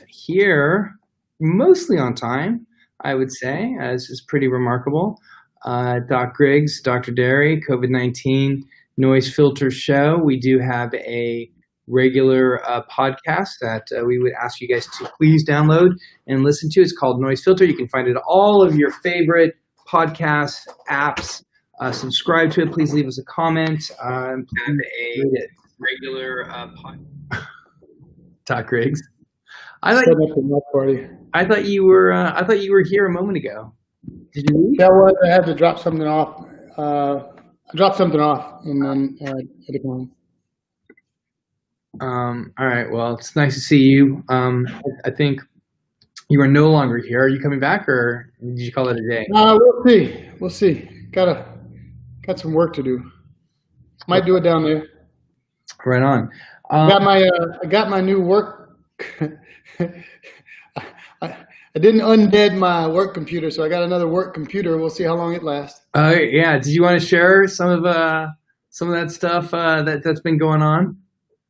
here, mostly on time, I would say. This is pretty remarkable. Doc Griggs, Dr. Derry, COVID-19 NoiseFilter show. We do have a regular podcast that we would ask you guys to please download and listen to. It's called NoiseFilter. You can find it at all of your favorite podcast apps. Subscribe to it. Please leave us a comment. Please a regular Doc Griggs. I thought you were here a moment ago. Did you leave? Yeah, well, I had to drop something off. I dropped something off and then I had to come. All right. Well, it's nice to see you. I think you are no longer here. Are you coming back, or did you call it a day? We'll see. We'll see. Got some work to do. Might do it down there. Right on. I got my new work. I didn't undead my work computer, so I got another work computer. We'll see how long it lasts. Yeah. Did you want to share some of that stuff that's been going on?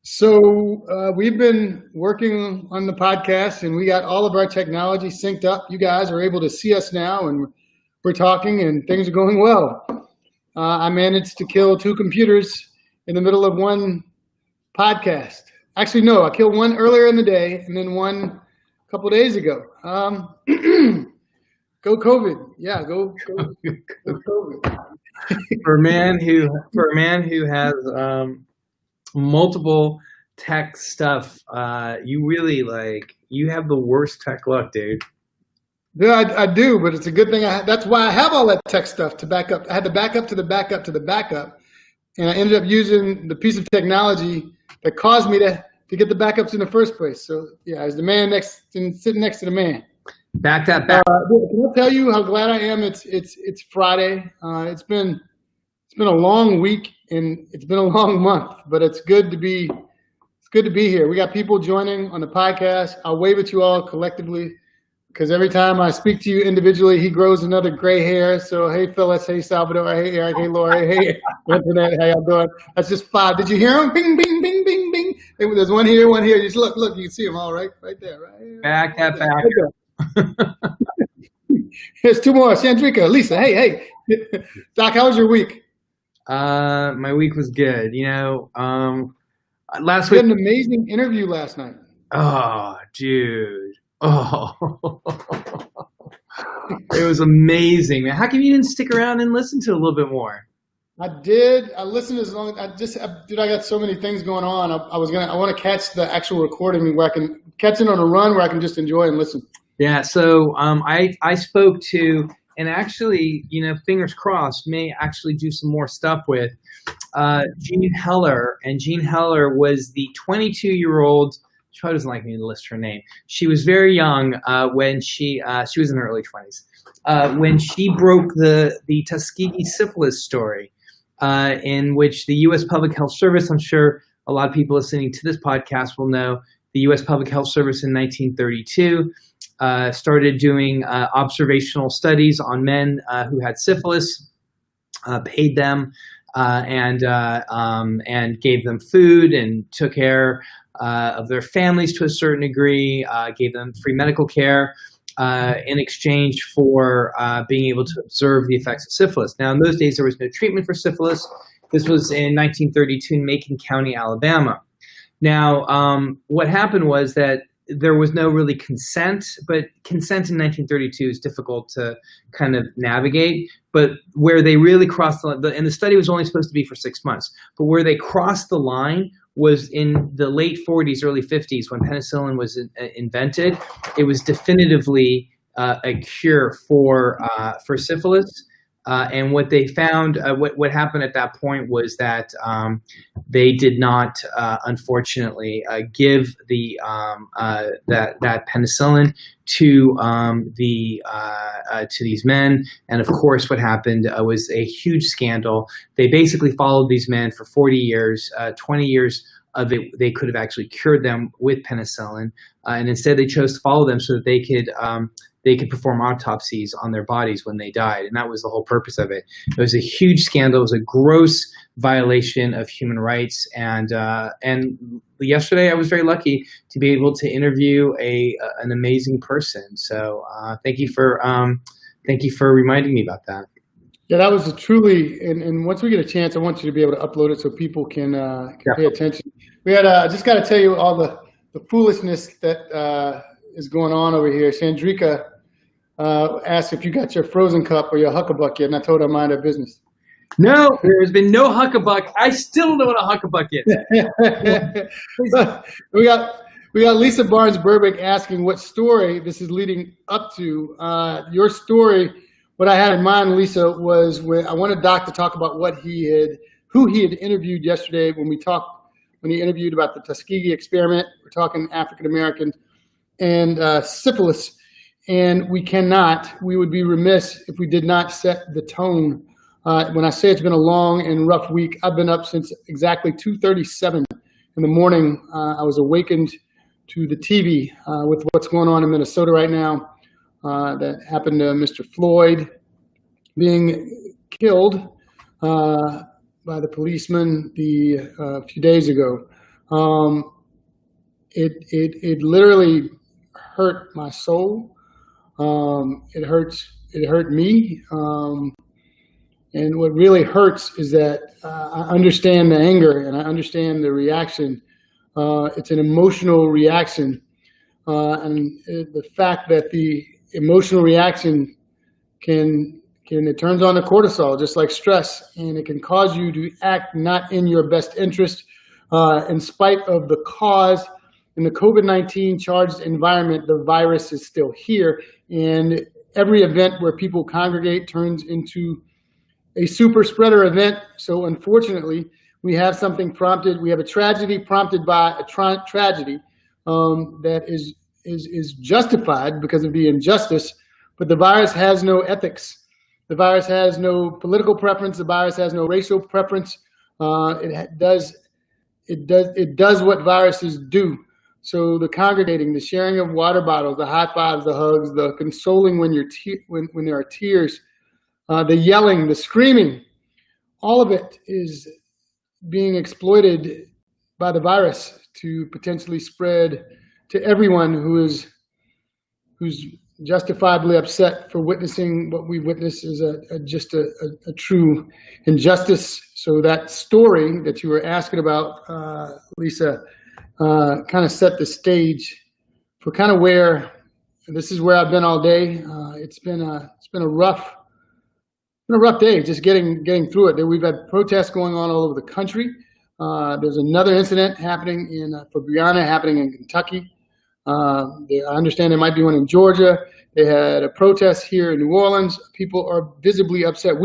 So we've been working on the podcast, and we got all of our technology synced up. You guys are able to see us now, and we're talking, and things are going well. I managed to kill 2 computers in the middle of one podcast. Actually, no, I killed one earlier in the day, and then one a couple of days ago. Go COVID. Yeah, go COVID. For a man who has multiple tech stuff, you have the worst tech luck, dude. Yeah, I do, but it's a good thing. That's why I have all that tech stuff to back up. I had to back up to the backup to the backup, and I ended up using the piece of technology that caused me to get the backups in the first place. So yeah, as the man sitting next to the man. Back that back. Can I tell you how glad I am? It's Friday. It's been a long week and it's been a long month, but it's good to be here. We got people joining on the podcast. I'll wave at you all collectively, because every time I speak to you individually, he grows another gray hair. So hey, Phyllis, hey, Salvador, hey, Eric, hey, Laura, hey, Internet, how y'all doing? That's just 5. Did you hear him? Bing, bing, bing, bing, bing. Hey, there's one here, one here. Just look, you can see them all right there, right? Back that back. Here's 2 more. Sandrika, Lisa, hey. Doc, how was your week? My week was good. Last We week. had an amazing interview last night. Oh, dude. Oh, it was amazing, man. How come you didn't stick around and listen to it a little bit more? I did. I listened as long as I got so many things going on. I want to catch the actual recording where I can catch it on a run where I can just enjoy and listen. Yeah. So I spoke to, and actually, fingers crossed, may actually do some more stuff with Jean Heller. And Jean Heller was the 22-year-old. She probably doesn't like me to list her name. She was very young when she was in her early 20s when she broke the Tuskegee syphilis story, in which the U.S. Public Health Service, I'm sure a lot of people listening to this podcast will know, the U.S. Public Health Service in 1932 started doing observational studies on men who had syphilis, paid them and gave them food and took care of their families to a certain degree, gave them free medical care in exchange for being able to observe the effects of syphilis. Now, in those days, there was no treatment for syphilis. This was in 1932 in Macon County, Alabama. Now, what happened was that there was no really consent, but consent in 1932 is difficult to kind of navigate. But where they really crossed and the study was only supposed to be for 6 months, but where they crossed the line was in the late 40s, early 50s, when penicillin was invented. It was definitively a cure for syphilis. And what they found, what happened at that point was that they did not, unfortunately, give that penicillin to these men. And of course, what happened was a huge scandal. They basically followed these men for 40 years, 20 years of it, they could have actually cured them with penicillin, and instead they chose to follow them so that they could perform autopsies on their bodies when they died, and that was the whole purpose of it. It was a huge scandal. It was a gross violation of human rights, and yesterday I was very lucky to be able to interview an amazing person. So thank you for reminding me about that. Yeah, that was a truly, and once we get a chance, I want you to be able to upload it so people can pay attention. We had, I just got to tell you all the foolishness that is going on over here. Chandrika asked if you got your Frozen Cup or your Huckabuck yet, and I told her mind her business. No, there's been no Huckabuck. I still don't know what a Huckabuck is. We got Lisa Barnes Burbick asking what story this is leading up to. Your story. What I had in mind, Lisa, was when I wanted Doc to talk about who he had interviewed yesterday when he interviewed about the Tuskegee experiment. We're talking African Americans and syphilis, and we would be remiss if we did not set the tone. When I say it's been a long and rough week, I've been up since exactly 2:37 in the morning. I was awakened to the TV with what's going on in Minnesota right now. That happened to Mr. Floyd being killed by the policeman a few days ago. It literally hurt my soul. It hurt me. And what really hurts is that I understand the anger and I understand the reaction. It's an emotional reaction, and the fact that the emotional reaction it turns on the cortisol, just like stress, and it can cause you to act not in your best interest, in spite of the cause. In the COVID-19 charged environment, the virus is still here, and every event where people congregate turns into a super spreader event. So unfortunately, we have a tragedy prompted by a tragedy that is justified because of the injustice, but the virus has no ethics. The virus has no political preference. The virus has no racial preference. It does what viruses do. So the congregating, the sharing of water bottles, the high fives, the hugs, the consoling when there are tears, the yelling, the screaming, all of it is being exploited by the virus to potentially spread to everyone who's justifiably upset for witnessing what we witness is just a true injustice. So that story that you were asking about, Lisa, kind of set the stage for kind of where this is where I've been all day. It's been a rough day just getting through it. We've had protests going on all over the country. There's another incident happening for Brianna happening in Kentucky. I understand there might be one in Georgia. They had a protest here in New Orleans. People are visibly upset.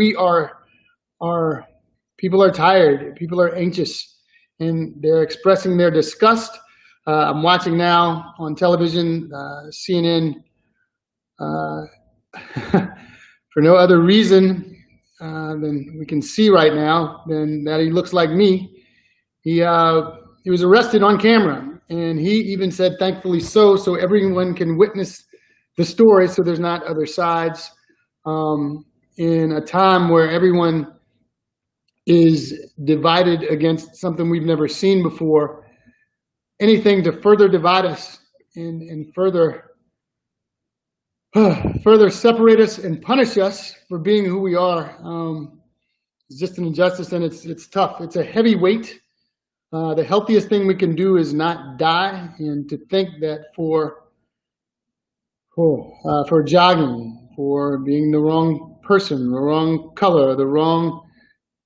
People are tired. People are anxious, and they're expressing their disgust. I'm watching now on television, CNN, for no other reason than we can see right now than that he looks like me. He was arrested on camera. And he even said, thankfully so everyone can witness the story, so there's not other sides. In a time where everyone is divided against something we've never seen before, anything to further divide us and further separate us and punish us for being who we are is just an injustice, and it's tough. It's a heavy weight. The healthiest thing we can do is not die, and to think that for jogging, for being the wrong person, the wrong color, the wrong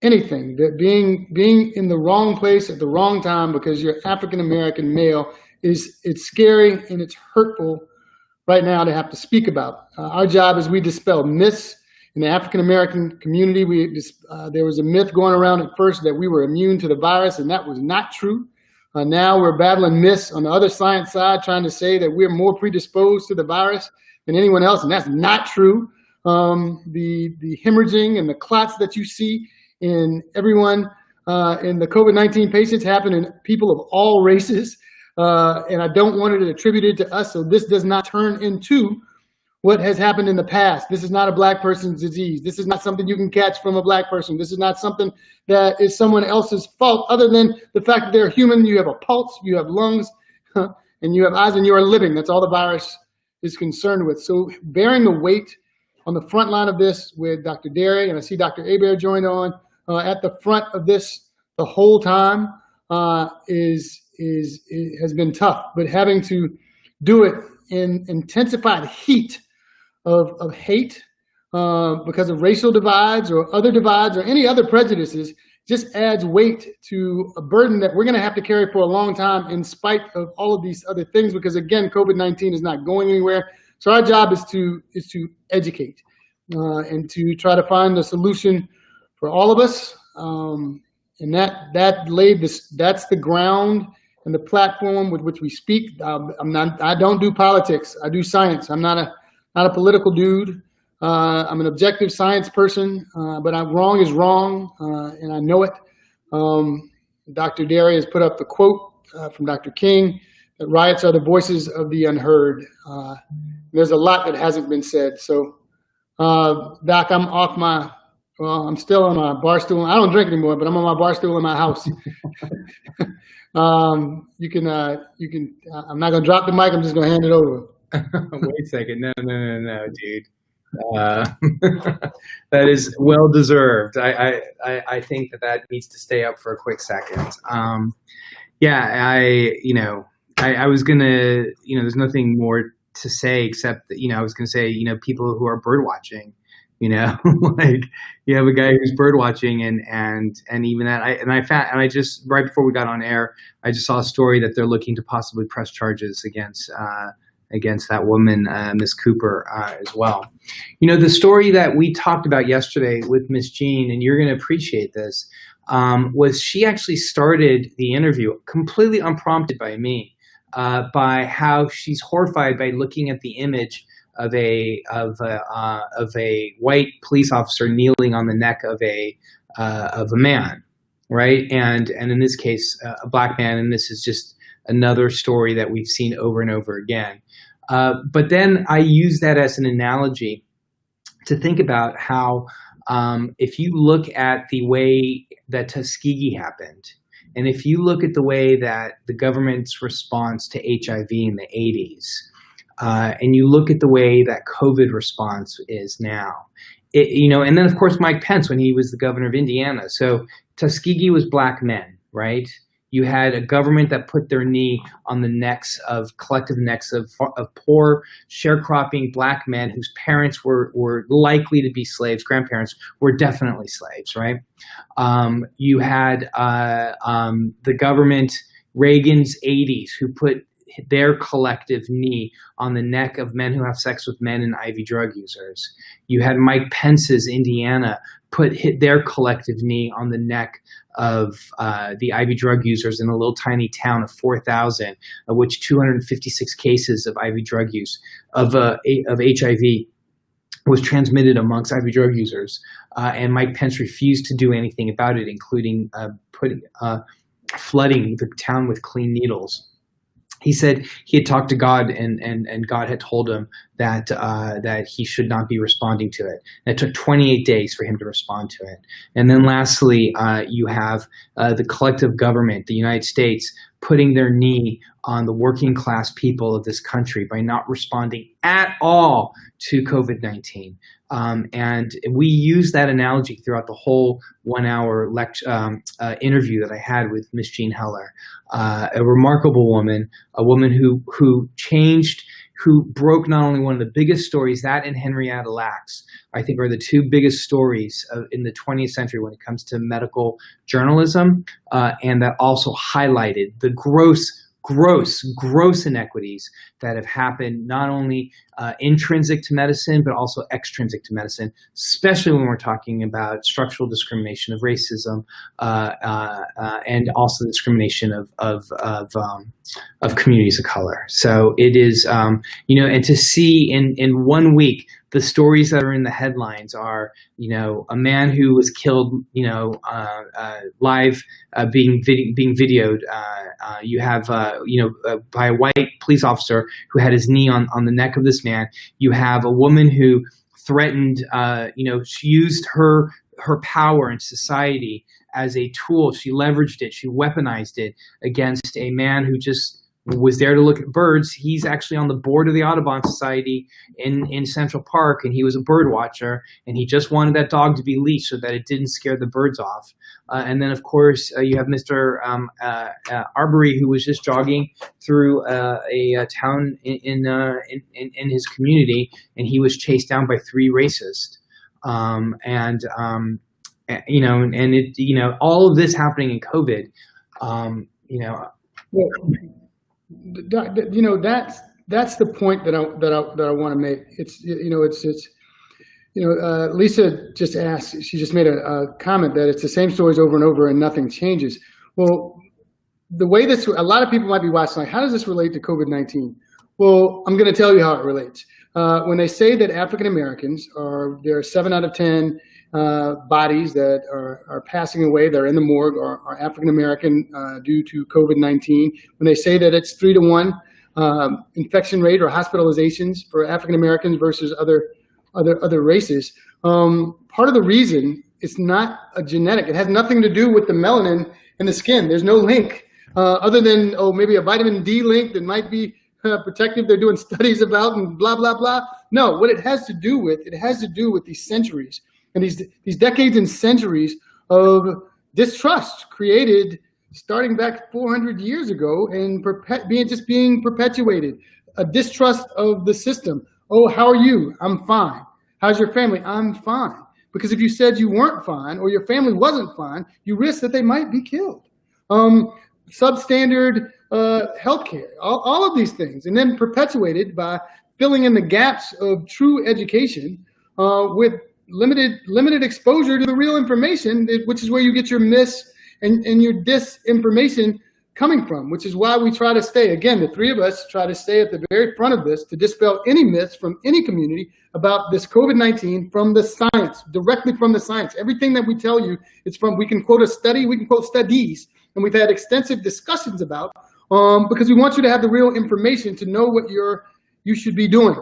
anything, that being in the wrong place at the wrong time because you're African American male it's scary and it's hurtful right now to have to speak about. Our job is we dispel myths in the African American community. There was a myth going around at first that we were immune to the virus, and that was not true. Now we're battling myths on the other science side, trying to say that we're more predisposed to the virus than anyone else, and that's not true. The hemorrhaging and the clots that you see in everyone and the COVID-19 patients happen in people of all races. And I don't want it attributed to us. So this does not turn into what has happened in the past. This is not a black person's disease. This is not something you can catch from a black person. This is not something that is someone else's fault, other than the fact that they're human. You have a pulse, you have lungs, and you have eyes, and you are living. That's all the virus is concerned with. So bearing the weight on the front line of this with Dr. Derry, and I see Dr. Hebert joined on at the front of this the whole time, has been tough. But having to do it in intensified heat of hate because of racial divides or other divides or any other prejudices just adds weight to a burden that we're going to have to carry for a long time, in spite of all of these other things, because again, COVID-19 is not going anywhere. So our job is to educate and to try to find a solution for all of us. And that's the ground and the platform with which we speak. I don't do politics. I do science. I'm not a political dude. I'm an objective science person, but wrong is wrong, and I know it. Dr. Derry has put up the quote from Dr. King that riots are the voices of the unheard. There's a lot that hasn't been said. So, Doc, I'm still on my bar stool. I don't drink anymore, but I'm on my bar stool in my house. You can, I'm not gonna drop the mic. I'm just gonna hand it over. Wait a second. No, dude. That is well deserved. I think that needs to stay up for a quick second. I was gonna, there's nothing more to say except that, I was gonna say, people who are bird watching, like you have a guy who's bird watching and even that I just right before we got on air, I just saw a story that they're looking to possibly press charges against that woman, Miss Cooper, as well. The story that we talked about yesterday with Miss Jean, and you're going to appreciate this, was she actually started the interview completely unprompted by me, by how she's horrified by looking at the image of a white police officer kneeling on the neck of a man, right? And in this case, a black man. And this is just another story that we've seen over and over again. But then I use that as an analogy to think about how if you look at the way that Tuskegee happened, and if you look at the way that the government's response to HIV in the 80s, and you look at the way that COVID response is now, and then of course Mike Pence when he was the governor of Indiana. So Tuskegee was black men, right? You had a government that put their knee on the collective necks of poor, sharecropping black men whose parents were likely to be slaves. Grandparents were definitely slaves, right? You had the government, Reagan's 80s, who put their collective knee on the neck of men who have sex with men and IV drug users. You had Mike Pence's Indiana hit their collective knee on the neck of the IV drug users in a little tiny town of 4,000, of which 256 cases of IV drug use of HIV was transmitted amongst IV drug users, and Mike Pence refused to do anything about it, including flooding the town with clean needles. He said he had talked to God, and God had told him that he should not be responding to it. And it took 28 days for him to respond to it. And then lastly, you have the collective government, the United States, putting their knee on the working class people of this country by not responding at all to COVID-19. And we use that analogy throughout the whole 1 hour interview that I had with Miss Jean Heller, a remarkable woman, a woman who broke not only one of the biggest stories, that and Henrietta Lacks, I think are the two biggest stories in the 20th century when it comes to medical journalism, and that also highlighted the gross inequities that have happened, not only intrinsic to medicine, but also extrinsic to medicine, especially when we're talking about structural discrimination of racism, and also discrimination of communities of color. So it is, and to see in 1 week the stories that are in the headlines are, a man who was killed, live, being videoed. You have, by a white police officer who had his knee on the neck of this man. You have a woman who threatened, she used her power in society as a tool. She leveraged it. She weaponized it against a man who just was there to look at birds. He's actually on the board of the Audubon Society in Central Park, and he was a bird watcher, and he just wanted that dog to be leashed so that it didn't scare the birds off. And then, of course, you have Mr. Arbery, who was just jogging through a town in his community, and he was chased down by 3 racists. All of this happening in COVID. That's the point that I want to make. Lisa just asked. She just made a comment that it's the same stories over and over and nothing changes. Well, the way this, a lot of people might be watching, like, how does this relate to COVID-19? Well, I'm going to tell you how it relates. When they say that African Americans there are 7 out of 10 bodies that are passing away, they're in the morgue, are African American due to COVID-19. When they say that it's 3 to 1 infection rate or hospitalizations for African Americans versus other races, part of the reason it's not a genetic. It has nothing to do with the melanin in the skin. There's no link other than maybe a vitamin D link that might be protective. They're doing studies about and blah blah blah. No, what it has to do with these centuries. And these decades and centuries of distrust created starting back 400 years ago and being perpetuated. A distrust of the system. Oh, how are you? I'm fine. How's your family? I'm fine. Because if you said you weren't fine or your family wasn't fine, you risk that they might be killed. Substandard healthcare, all of these things, and then perpetuated by filling in the gaps of true education with limited exposure to the real information, which is where you get your mis and your disinformation coming from, which is why we try to stay, again, the 3 of us try to stay at the very front of this to dispel any myths from any community about this COVID-19 from the science, directly from the science. Everything that we tell you, we can quote a study, we can quote studies, and we've had extensive discussions about, because we want you to have the real information to know what you should be doing,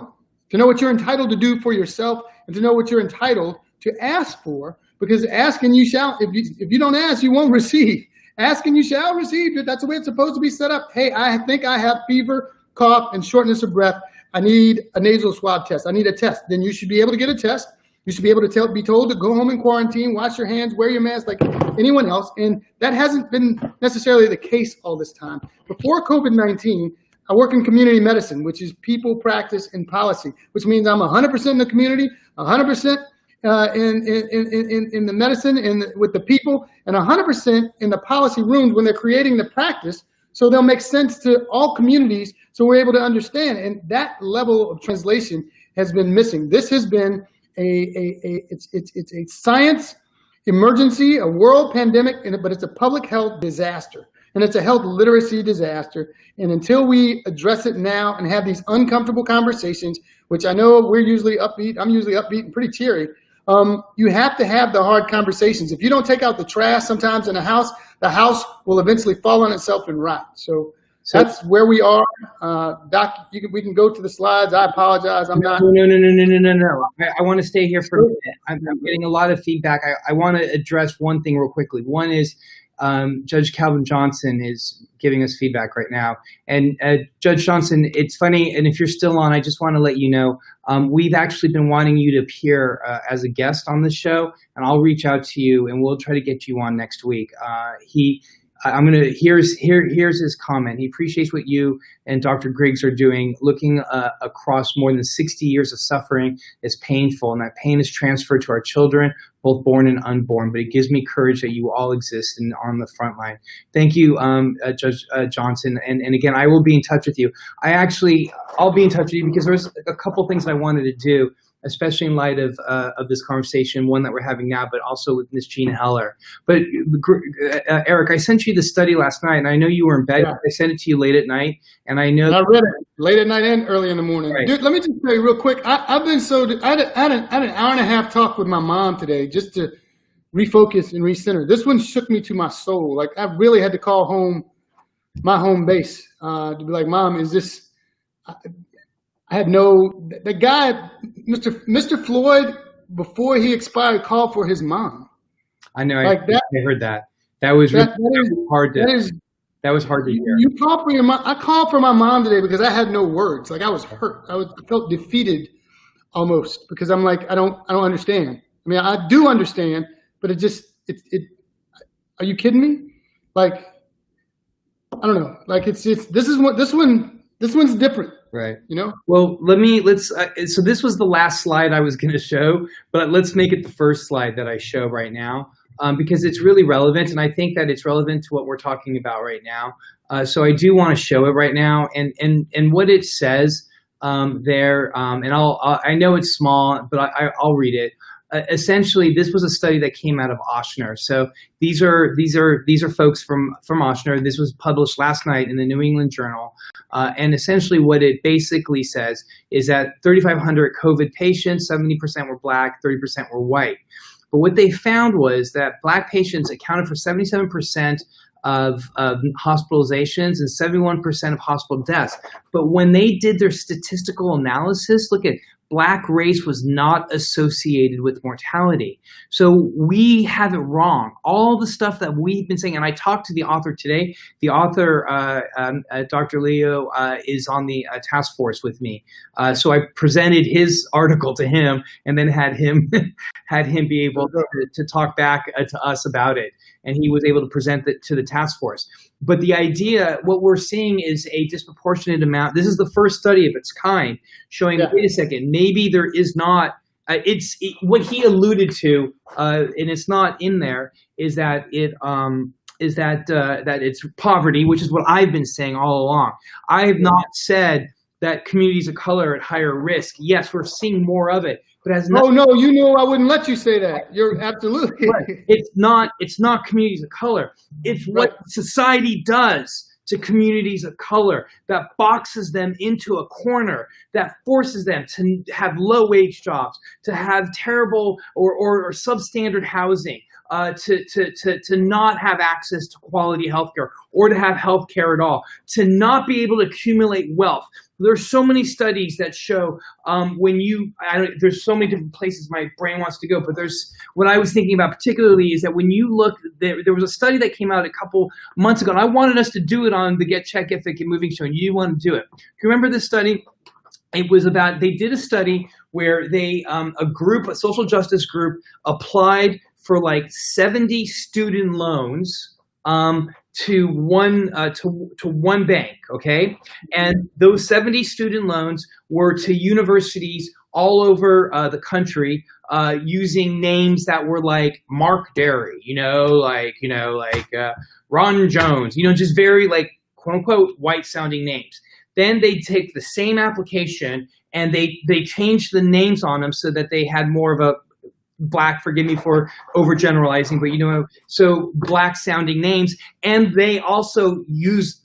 to know what you're entitled to do for yourself, and to know what you're entitled to ask for, because ask and you shall, if you don't ask, you won't receive. Ask and you shall receive. That's the way it's supposed to be set up. Hey, I think I have fever, cough, and shortness of breath. I need a nasal swab test. I need a test. Then you should be able to get a test. You should be able to be told to go home and quarantine, wash your hands, wear your mask like anyone else. And that hasn't been necessarily the case all this time. Before COVID-19, I work in community medicine, which is people, practice, and policy, which means I'm 100% in the community, 100% in the medicine and with the people, and 100% in the policy rooms when they're creating the practice, so they'll make sense to all communities, so we're able to understand. And that level of translation has been missing. This has been it's a science emergency, a world pandemic, but it's a public health disaster. And it's a health literacy disaster. And until we address it now and have these uncomfortable conversations, which I know we're usually upbeat, I'm usually upbeat and pretty cheery, you have to have the hard conversations. If you don't take out the trash sometimes in the house will eventually fall on itself and rot. So that's where we are. Doc, we can go to the slides. I apologize. I'm not. No. I want to stay here for a minute. I'm getting a lot of feedback. I want to address one thing real quickly. One is, Judge Calvin Johnson is giving us feedback right now. And Judge Johnson, it's funny, and if you're still on, I just want to let you know, we've actually been wanting you to appear as a guest on this show, and I'll reach out to you, and we'll try to get you on next week. Here's his comment. He appreciates what you and Dr. Griggs are doing. Looking across more than 60 years of suffering is painful, and that pain is transferred to our children, both born and unborn. But it gives me courage that you all exist and are on the front line. Thank you, Judge Johnson. And again, I will be in touch with you. I'll be in touch with you because there's a couple things I wanted to do. especially in light of this conversation, one that we're having now, but also with Ms. Jean Heller. But Eric, I sent you the study last night, and I know you were in bed. Yeah. I sent it to you late at night, and I know I read it late at night and early in the morning. Right. Dude, let me just tell you real quick. I've been I had an hour and a half talk with my mom today just to refocus and recenter. This one shook me to my soul. Like, I really had to call home my home base to be like, Mom, is this? I had the guy, Mr. Floyd, before he expired, called for his mom. I know. I heard that. That was really hard to. That was hard to hear. You called for your mom. I called for my mom today because I had no words. Like, I was hurt. I felt defeated almost, because I'm like, I don't understand. I mean, I do understand, but it are you kidding me? Like, I don't know. Like, this one's different. Right. You know? Well, so this was the last slide I was going to show, but let's make it the first slide that I show right now, because it's really relevant. And I think that it's relevant to what we're talking about right now. So I do want to show it right now, and what it says there. And I know it's small, but I'll read it. Essentially, this was a study that came out of Ochsner. So these are folks from Ochsner. This was published last night in the New England Journal. And essentially what it basically says is that 3,500 COVID patients, 70% were Black, 30% were white. But what they found was that Black patients accounted for 77% of hospitalizations and 71% of hospital deaths. But when they did their statistical analysis, look at Black race was not associated with mortality. So we have it wrong. All the stuff that we've been saying, and I talked to the author today. The author, Dr. Leo, is on the task force with me. So I presented his article to him, and then had him be able to talk back to us about it. And he was able to present it to the task force. But the idea, what we're seeing is a disproportionate amount. This is the first study of its kind showing, wait a second, maybe there is not, what he alluded to, and it's not in there, is that that it's poverty, which is what I've been saying all along. I have not said that communities of color are at higher risk. Yes, we're seeing more of it. But as no, you know I wouldn't let you say that. You're absolutely right. It's not communities of color. It's what society does to communities of color that boxes them into a corner, that forces them to have low wage jobs, to have terrible or substandard housing, to not have access to quality healthcare or to have healthcare at all, to not be able to accumulate wealth. There's so many studies that show there's so many different places my brain wants to go, but there's what I was thinking about particularly is that when you look, there was a study that came out a couple months ago, and I wanted us to do it on the Get Check Ethic and Moving Show, and you didn't want to do it. Do you remember this study? It was about, they did a study where they, a social justice group applied for like 70 student loans, to one bank, okay? And those 70 student loans were to universities all over the country, using names that were like Mark Derry, like Ron Jones, just very like quote unquote white sounding names. Then they take the same application and they changed the names on them so that they had more of a Black, forgive me for overgeneralizing, but so Black sounding names. And they also used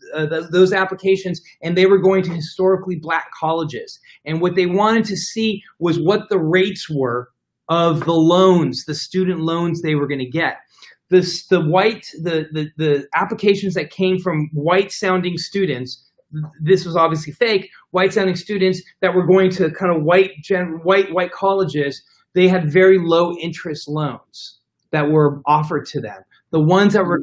those applications, and they were going to historically Black colleges. And what they wanted to see was what the rates were of the loans, the student loans they were going to get. The applications that came from white sounding students, this was obviously fake, white sounding students that were going to kind of white colleges, they had very low interest loans that were offered to them. The ones that were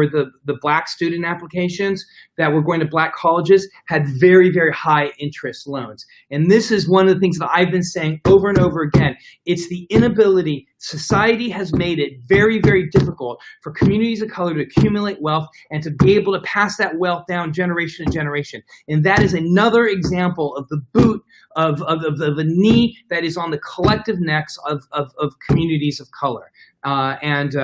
the Black student applications that were going to Black colleges had very, very high interest loans. And this is one of the things that I've been saying over and over again. It's the inability, society has made it very, very difficult for communities of color to accumulate wealth and to be able to pass that wealth down generation to generation. And that is another example of the boot of the knee that is on the collective necks of communities of color. And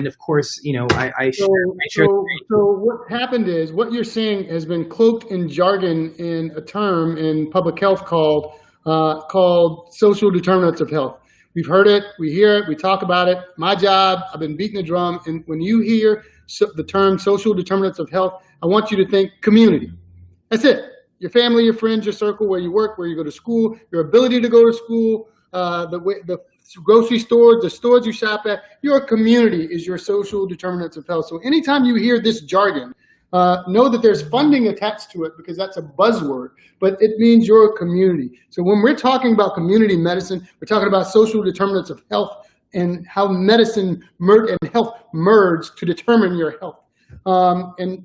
of course, I share. So what happened is, what you're saying has been cloaked in jargon in a term in public health called called social determinants of health. We've heard it, we hear it, we talk about it. My job, I've been beating the drum, and when you hear the term social determinants of health, I want you to think community. That's it. Your family, your friends, your circle, where you work, where you go to school, your ability to go to school, the grocery stores, the stores you shop at. Your community is your social determinants of health. So anytime you hear this jargon, know that there's funding attached to it, because that's a buzzword, but it means your community. So when we're talking about community medicine, we're talking about social determinants of health and how medicine and health merge to determine your health. And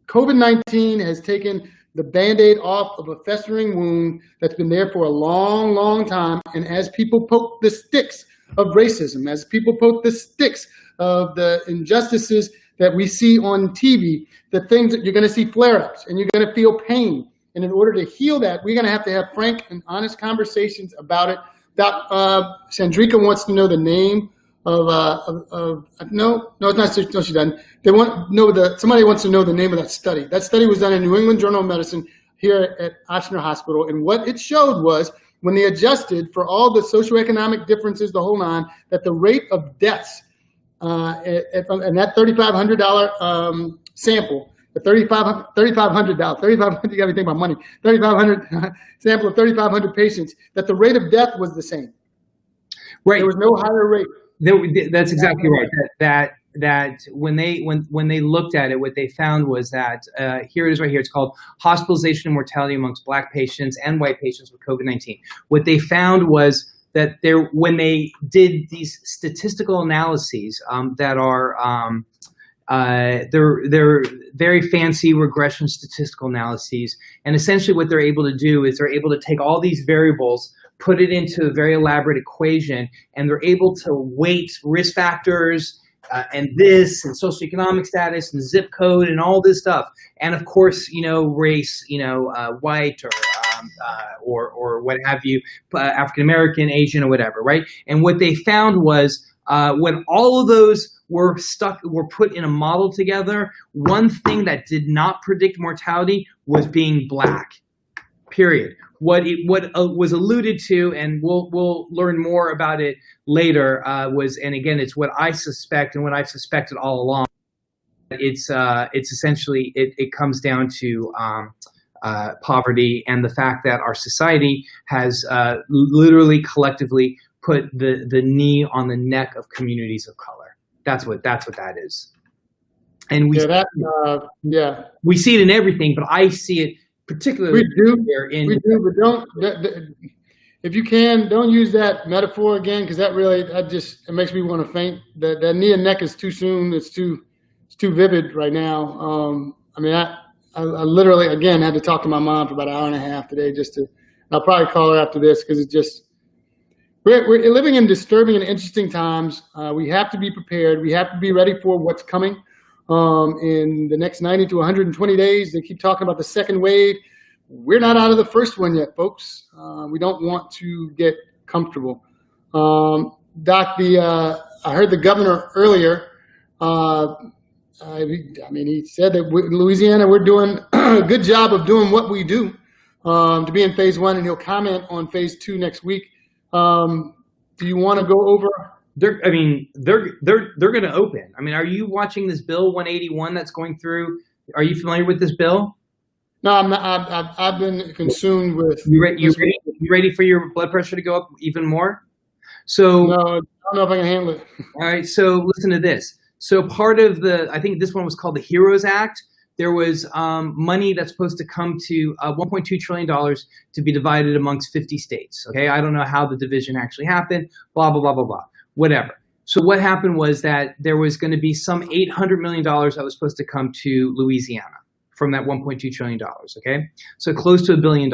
COVID-19 has taken the Band-Aid off of a festering wound that's been there for a long, long time. And as people poke the sticks of racism, as people poke the sticks of the injustices that we see on TV, the things that you're going to see flare-ups and you're going to feel pain. And in order to heal that, we're going to have frank and honest conversations about it. Sandrika wants to know the name no, it's not. No, she doesn't. Somebody wants to know the name of that study. That study was done in New England Journal of Medicine here at Ochsner Hospital. And what it showed was, when they adjusted for all the socioeconomic differences, the whole nine, that the rate of deaths and that $3,500 sample, the $3,500, you got to think about money, 3,500 sample of 3,500 patients, that the rate of death was the same. Right. There was no higher rate. That's exactly right. That when they looked at it, what they found was that here it is right here. It's called hospitalization and mortality amongst Black patients and white patients with COVID-19. What they found was that when they did these statistical analyses that are they're very fancy regression statistical analyses, and essentially what they're able to do is they're able to take all these variables, put it into a very elaborate equation, and they're able to weight risk factors and socioeconomic status and zip code and all this stuff, and of course, race, white or what have you, African American, Asian, or whatever, right? And what they found was when all of those were put in a model together, one thing that did not predict mortality was being Black. Period. What was alluded to, and we'll learn more about it later, was, and again, it's what I suspect and what I've suspected all along. It's essentially it comes down to poverty and the fact that our society has literally collectively put the knee on the neck of communities of color. That's what that is. And we we see it in everything, but I see it particularly we do, but don't. If you can, don't use that metaphor again, because it makes me want to faint. That knee and neck is too soon. It's too vivid right now. I literally, again, had to talk to my mom for about an hour and a half today I'll probably call her after this, because it's just, we're living in disturbing and interesting times. We have to be prepared. We have to be ready for what's coming in the next 90 to 120 days. They keep talking about the second wave. We're not out of the first one yet, folks. We don't want to get comfortable. Doc, I heard the governor earlier. He said that in Louisiana, we're doing a good job of doing what we do to be in phase one, and he'll comment on phase two next week. Do you want to go over? They're going to open. Are you watching this bill 181 that's going through? Are you familiar with this bill? No, I'm not. I've been consumed with. You ready for your blood pressure to go up even more? So no, I don't know if I can handle it. All right. So listen to this. So part of I think this one was called the HEROES Act. There was money that's supposed to come to $1.2 trillion to be divided amongst 50 states. Okay, I don't know how the division actually happened, blah, blah, blah, blah, blah, whatever. So what happened was that there was going to be some $800 million that was supposed to come to Louisiana from that $1.2 trillion, okay? So close to $1 billion.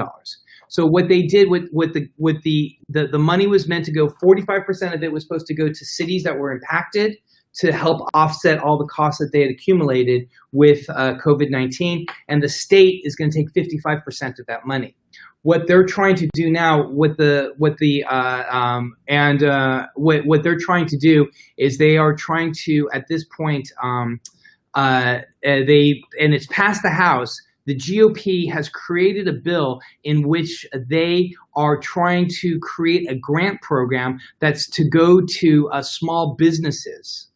So what they did with the money was meant to go, 45% of it was supposed to go to cities that were impacted to help offset all the costs that they had accumulated with COVID-19, and the state is going to take 55% of that money. What they're trying to do now what they're trying to do is they are trying to, at this point, and it's passed the House. the GOP has created a bill in which they are trying to create a grant program that's to go to small businesses.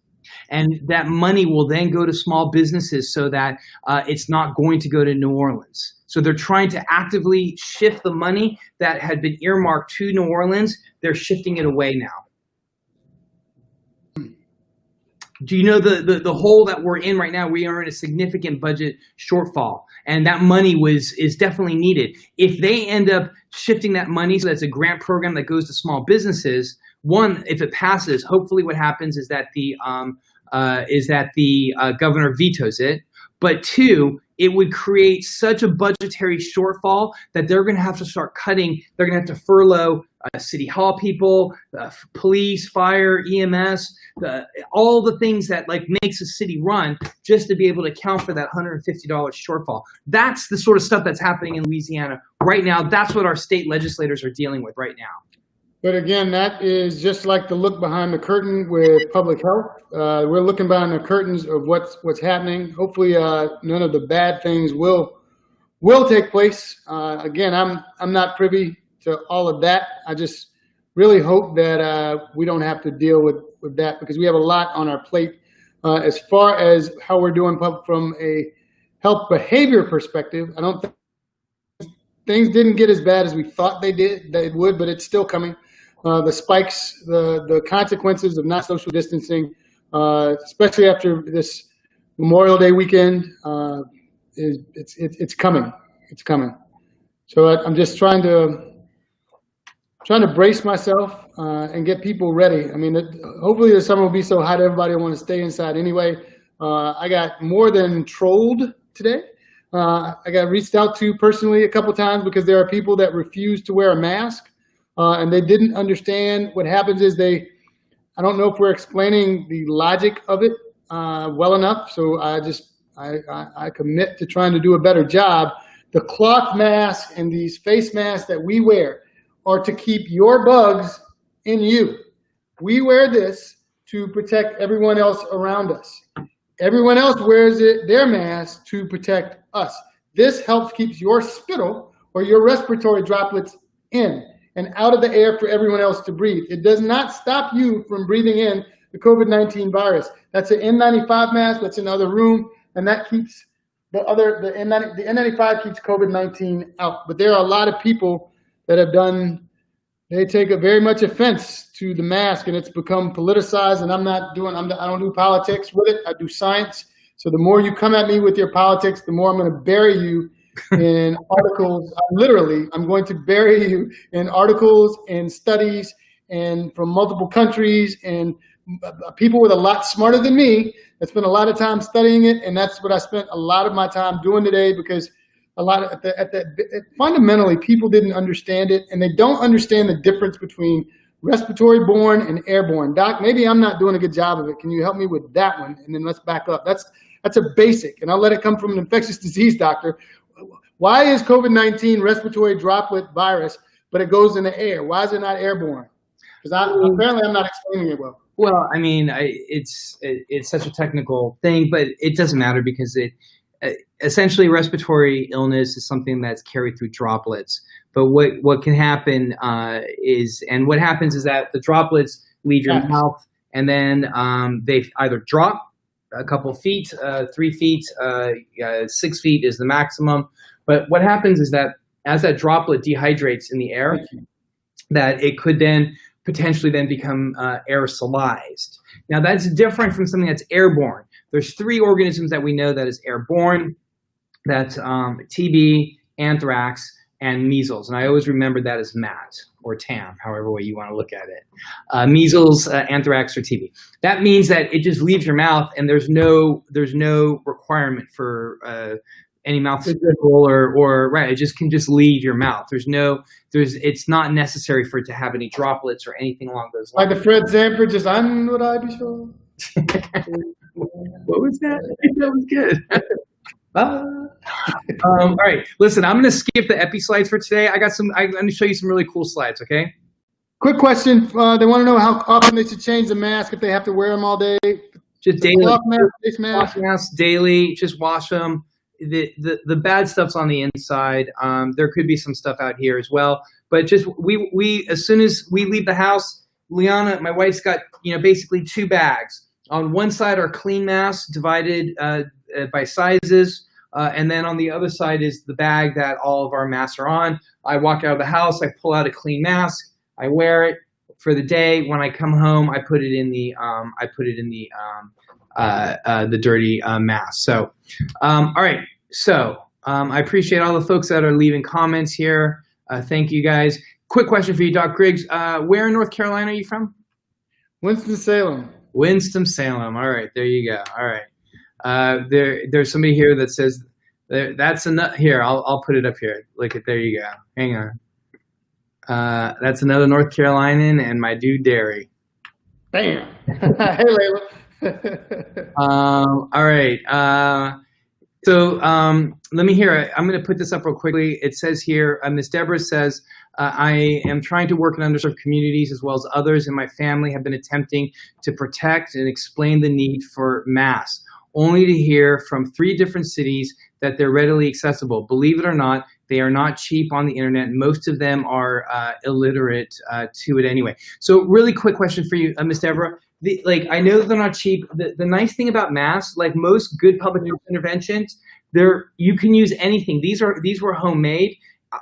And that money will then go to small businesses so that it's not going to go to New Orleans. So they're trying to actively shift the money that had been earmarked to New Orleans. They're shifting it away now. Do you know the hole that we're in right now? We are in a significant budget shortfall, and that money is definitely needed. If they end up shifting that money so that's a grant program that goes to small businesses, one, if it passes, hopefully what happens is that the governor vetoes it. But two, it would create such a budgetary shortfall that they're going to have to start cutting. They're going to have to furlough city hall people, police, fire, EMS, all the things that like makes a city run just to be able to account for that $150 shortfall. That's the sort of stuff that's happening in Louisiana right now. That's what our state legislators are dealing with right now. But again, that is just like the look behind the curtain with public health. We're looking behind the curtains of what's happening. Hopefully, none of the bad things will take place. Again, I'm not privy to all of that. I just really hope that we don't have to deal with that, because we have a lot on our plate as far as how we're doing from a health behavior perspective. I don't think things didn't get as bad as we thought they would, but it's still coming. The spikes, the consequences of not social distancing, especially after this Memorial Day weekend, it's coming. It's coming. So I'm just trying to brace myself and get people ready. I mean, hopefully the summer will be so hot everybody will want to stay inside anyway. I got more than trolled today. I got reached out to personally a couple times because there are people that refuse to wear a mask. And they didn't understand. What happens is I don't know if we're explaining the logic of it well enough. So I commit to trying to do a better job. The cloth mask and these face masks that we wear are to keep your bugs in you. We wear this to protect everyone else around us. Everyone else wears their mask to protect us. This helps keep your spittle or your respiratory droplets in and out of the air for everyone else to breathe. It does not stop you from breathing in the COVID-19 virus. That's an N95 mask that's in the other room, and that keeps the N95 keeps COVID-19 out. But there are a lot of people that they take a very much offense to the mask, and it's become politicized, and I don't do politics with it. I do science. So the more you come at me with your politics, the more I'm going to bury you in articles. I'm going to bury you in articles and studies and from multiple countries and people with a lot smarter than me that spent a lot of time studying it. And that's what I spent a lot of my time doing today, because fundamentally people didn't understand it, and they don't understand the difference between respiratory borne and airborne. Doc, maybe I'm not doing a good job of it. Can you help me with that one? And then let's back up. That's a basic, and I'll let it come from an infectious disease doctor. Why is COVID-19 respiratory droplet virus, but it goes in the air? Why is it not airborne? Because apparently I'm not explaining it well. Well, I mean, it's such a technical thing, but it doesn't matter, because essentially respiratory illness is something that's carried through droplets. But what can happen what happens is that the droplets leave your mouth, and then they either drop a couple feet, 3 feet, 6 feet is the maximum. But what happens is that as that droplet dehydrates in the air, that it could then potentially then become aerosolized. Now that's different from something that's airborne. There's 3 organisms that we know that is airborne. That's TB, anthrax, and measles. And I always remember that as MAT or TAM, however way you want to look at it. Measles, anthrax, or TB. That means that it just leaves your mouth, and there's no requirement for any mouth sprinkle or right. It just can just leave your mouth. It's not necessary for it to have any droplets or anything along those lines. Like the Fred Sanford, just would I be sure? What was that? I think that was good. All right, listen, I'm going to skip the epi slides for today. I'm going to show you some really cool slides, okay? Quick question. They want to know how often they should change the mask, if they have to wear them all day. Just daily. Cloth mask, face mask. Cloth mask daily. Just wash them. the bad stuff's on the inside. There could be some stuff out here as well, but just we as soon as we leave the house, Liana, my wife's got basically 2 bags. On one side are clean masks divided by sizes, and then on the other side is the bag that all of our masks are on. I walk out of the house, I pull out a clean mask, I wear it for the day. When I come home, I put it in the the dirty mask. So, all right. So I appreciate all the folks that are leaving comments here. Thank you guys. Quick question for you, Doc Griggs. Where in North Carolina are you from? Winston-Salem. Winston-Salem. All right, there you go. All right. There's somebody here that says that's enough. Here, I'll put it up here. Look at, there you go. Hang on. That's another North Carolinian and my dude Derry. Bam. Hey, Layla. All right. So let me hear. I'm going to put this up real quickly. It says here, Ms. Deborah says, I am trying to work in underserved communities as well as others in my family have been attempting to protect and explain the need for masks, only to hear from 3 different cities that they're readily accessible. Believe it or not, they are not cheap on the internet. Most of them are illiterate to it anyway. So really quick question for you, Ms. Deborah. I know that they're not cheap. The nice thing about masks, like most good public health interventions, you can use anything. These were homemade.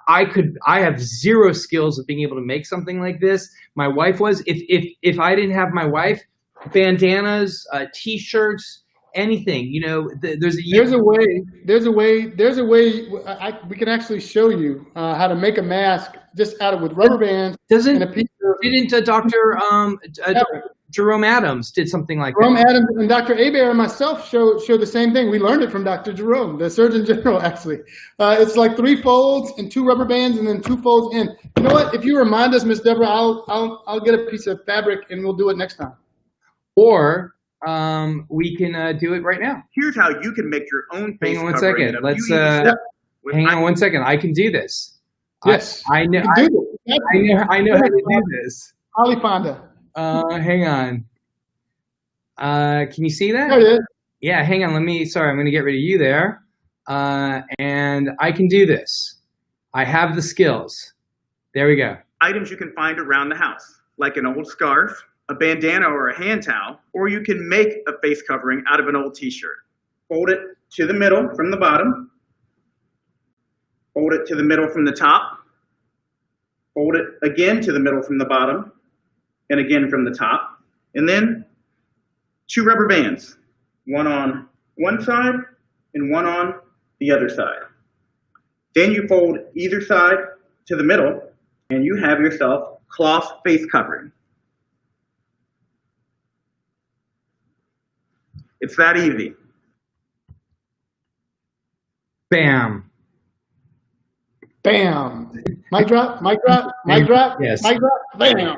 I have 0 skills of being able to make something like this. My wife was. If I didn't have my wife, bandanas, T-shirts, anything. There's a way. We can actually show you how to make a mask just with rubber bands. And a piece of, didn't Dr. Jerome Adams did something like Jerome that? Adams and Dr. Hebert and myself show the same thing. We learned it from Dr. Jerome, the Surgeon General, actually. It's like 3 folds and 2 rubber bands and then 2 folds in. You know what? If you remind us, Miss Deborah, I'll get a piece of fabric and we'll do it next time. Or we can do it right now. Here's how you can make your own face Hang on one covering. second. Let's hang on one second. I can do this. Yes, I know. I know how to do this. Ali Fonda. Hang on. Can you see that? There it is. Yeah, hang on. Sorry, I'm going to get rid of you there. And I can do this. I have the skills. There we go. Items you can find around the house, like an old scarf, a bandana or a hand towel, or you can make a face covering out of an old t-shirt. Fold it to the middle from the bottom. Fold it to the middle from the top. Fold it again to the middle from the bottom, and again from the top. And then 2 rubber bands, one on one side and one on the other side. Then you fold either side to the middle, and you have yourself cloth face covering. It's that easy. Bam. Bam. Mic drop, mic drop, mic drop, yes. mic drop, bam.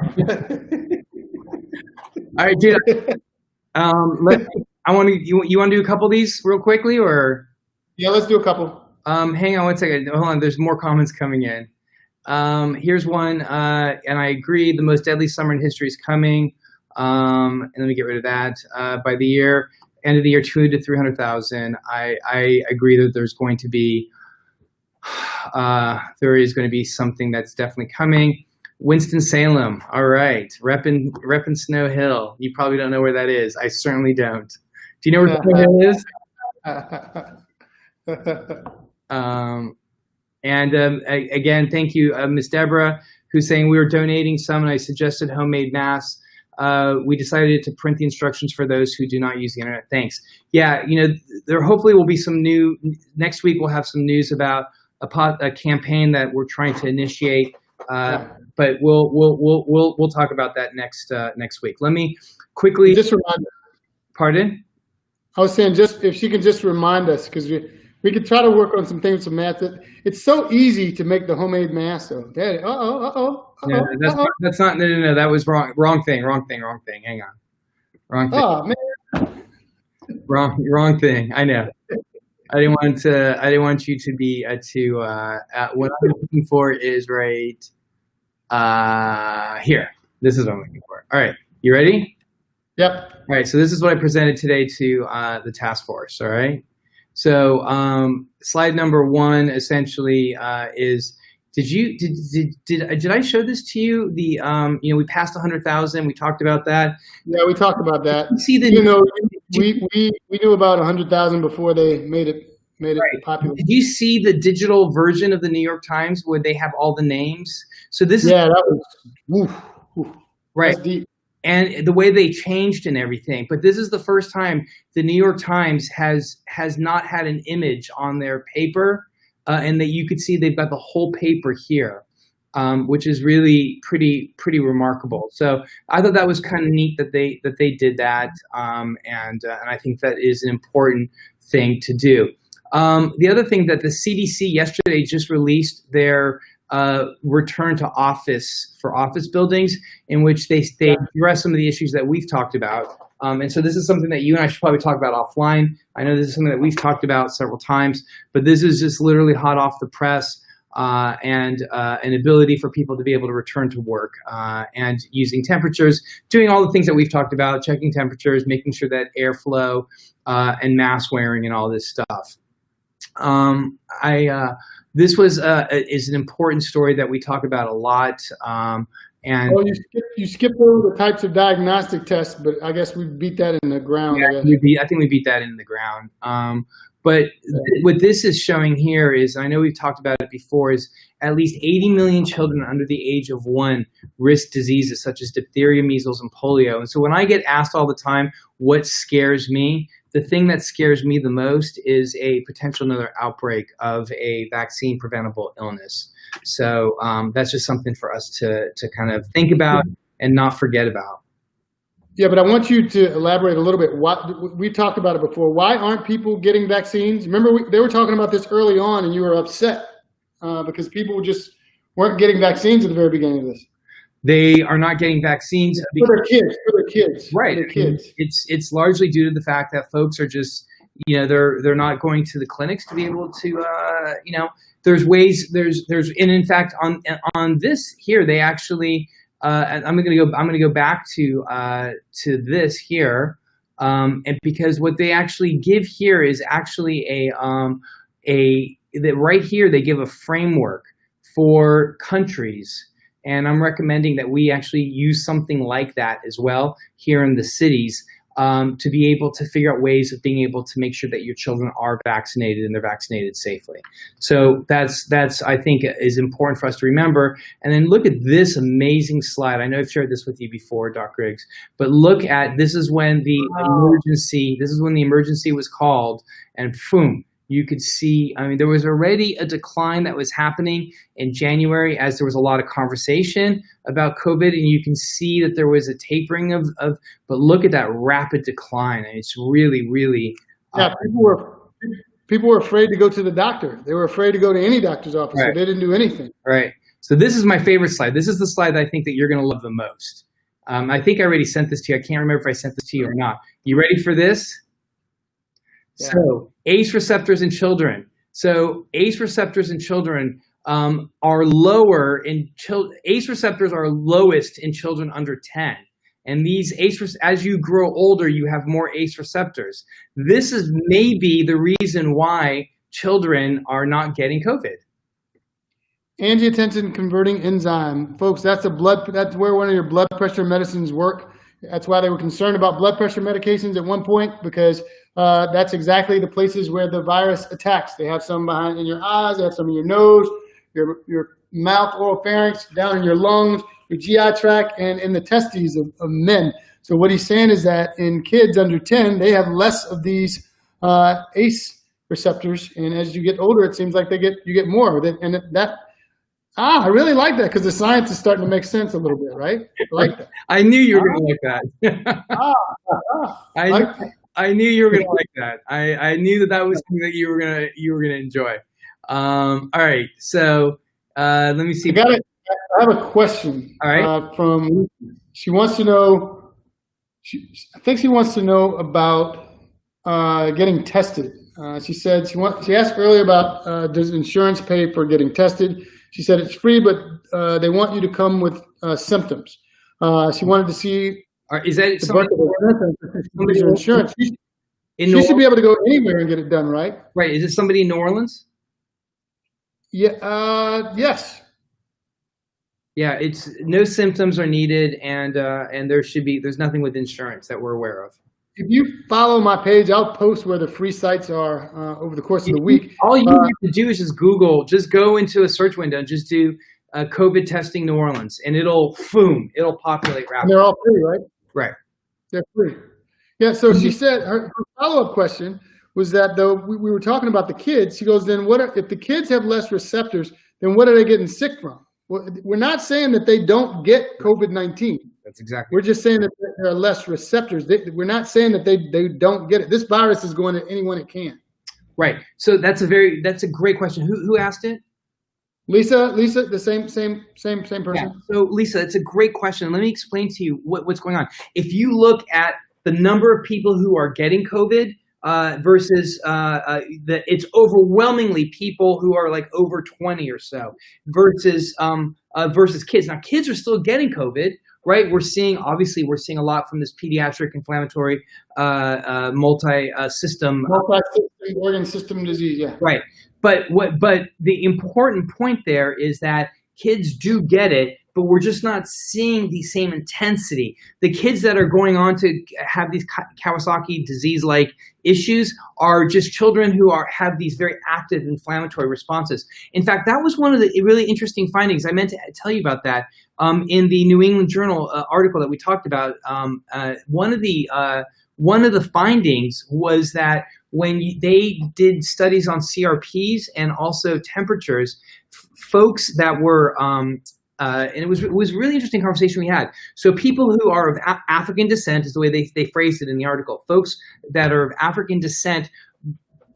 All right, dude. You want to do a couple of these real quickly, or? Yeah, let's do a couple. Hang on one second. Hold on. There's more comments coming in. Here's one, and I agree. The most deadly summer in history is coming. And let me get rid of that. By the end of the year, 200 to 300,000. I agree that there's going to be. There is going to be something that's definitely coming. Winston-Salem, all right. Reppin' Snow Hill. You probably don't know where that is. I certainly don't. Do you know where Snow Hill is? Again, thank you, Ms. Deborah, who's saying we were donating some, and I suggested homemade masks. We decided to print the instructions for those who do not use the internet. Thanks. Yeah, there hopefully will be some new. Next week we'll have some news about a campaign that we're trying to initiate. But we'll talk about that next week. Let me quickly just remind us. Pardon? I was saying, just if she could just remind us, because we could try to work on some things with math. It's so easy to make the homemade mask, though. No, that's not. No. That was wrong. Wrong thing. Hang on. Wrong thing. Oh man. Wrong thing. I know. I didn't want you to be what I'm looking for is right here. This is what I'm looking for. All right. You ready? Yep. All right. So this is what I presented today to the task force. All right. So slide number 1 essentially is. Did I show this to you? The we passed 100,000. We talked about that. Yeah, we talked about that. See the we knew about 100,000 before they made it right. popular. Did you see the digital version of the New York Times where they have all the names? So this is that was right. That's deep. And the way they changed and everything. But this is the first time the New York Times has not had an image on their paper. And that you could see they've got the whole paper here, which is really pretty remarkable. So I thought that was kind of neat that they did that, and I think that is an important thing to do. The other thing that the CDC yesterday just released their return to office for office buildings, in which they address some of the issues that we've talked about. And so this is something that you and I should probably talk about offline. I know this is something that we've talked about several times, but this is just literally hot off the press, and an ability for people to be able to return to work, and using temperatures, doing all the things that we've talked about, checking temperatures, making sure that airflow and mask wearing and all this stuff. This is an important story that we talk about a lot. And you skipped over the types of diagnostic tests, but I guess we beat that in the ground. Yeah, I think we beat that in the ground. But what this is showing here is, I know we've talked about it before, is at least 80 million children under the age of 1 risk diseases such as diphtheria, measles, and polio. And so when I get asked all the time what scares me, the thing that scares me the most is a potential another outbreak of a vaccine preventable illness. So that's just something for us to kind of think about and not forget about. Yeah, but I want you to elaborate a little bit. We talked about it before. Why aren't people getting vaccines? Remember, they were talking about this early on, and you were upset because people just weren't getting vaccines at the very beginning of this. They are not getting vaccines for their kids. Right. For their kids. It's largely due to the fact that folks are just, they're not going to the clinics to be able to, there's ways, and in fact on this here, they actually, I'm going to go back to this here, and because what they actually give here is actually that right here they give a framework for countries, and I'm recommending that we actually use something like that as well here in the cities, to be able to figure out ways of being able to make sure that your children are vaccinated and they're vaccinated safely. So that's I think is important for us to remember. And then look at this amazing slide. I know I've shared this with you before, Doc Griggs, but look at, this is when the emergency was called, and boom, you could see, there was already a decline that was happening in January as there was a lot of conversation about COVID, and you can see that there was a tapering but look at that rapid decline. And it's really, really. Yeah, people were afraid to go to the doctor. They were afraid to go to any doctor's office, right. So they didn't do anything. Right. So this is my favorite slide. This is the slide that I think that you're going to love the most. I think I already sent this to you. I can't remember if I sent this to you or not. You ready for this? Yeah. So ACE receptors in children. So ACE receptors in children are lower in ACE receptors are lowest in children under 10. And these as you grow older, you have more ACE receptors. This is maybe the reason why children are not getting COVID. Angiotensin converting enzyme, folks. That's where one of your blood pressure medicines work. That's why they were concerned about blood pressure medications at one point, because that's exactly the places where the virus attacks. They have some in your eyes, they have some in your nose, your mouth, oropharynx, down in your lungs, your GI tract, and in the testes of men. So what he's saying is that in kids under 10, they have less of these ACE receptors, and as you get older, it seems like you get more. And I really like that, because the science is starting to make sense a little bit, right? I like that. I knew you were going to like that. I knew you were going to like that. I knew that was something that you were gonna enjoy. All right, so let me see. I have a question. All right. From she wants to know. I think she wants to know about getting tested. She said she asked earlier about does insurance pay for getting tested. She said it's free, but they want you to come with symptoms. She wanted to see. Is that somebody insurance? In She New should be Orleans? able to go anywhere and get it done, right? Right. Is it somebody in New Orleans? Yeah. Yes. Yeah, it's no symptoms are needed, and there's nothing with insurance that we're aware of. If you follow my page, I'll post where the free sites are over the course of the week. All you have to do is just go into a search window and just do COVID testing New Orleans, and it'll populate And rapidly. they're all free, right? Right. They're free. Yeah. So she said her follow-up question was that though we were talking about the kids. She goes, then if the kids have less receptors, then what are they getting sick from? Well, we're not saying that they don't get COVID-19. That's exactly. We're just saying that there are less receptors. We're not saying that they don't get it. This virus is going to anyone it can. Right. So that's a great question. Who asked it? Lisa, the same person. Yeah. So Lisa, it's a great question. Let me explain to you what's going on. If you look at the number of people who are getting COVID versus it's overwhelmingly people who are like over 20 or so versus kids. Now kids are still getting COVID, right? We're seeing a lot from this pediatric inflammatory multi-system organ system disease. Yeah. Right. But the important point there is that kids do get it, but we're just not seeing the same intensity. The kids that are going on to have these Kawasaki disease-like issues are just children who have these very active inflammatory responses. In fact, that was one of the really interesting findings. I meant to tell you about that in the New England Journal article that we talked about. One of the findings was that when they did studies on CRPs and also temperatures, folks that were and it was a really interesting conversation we had. So people who are of African descent is the way they phrased it in the article. Folks that are of African descent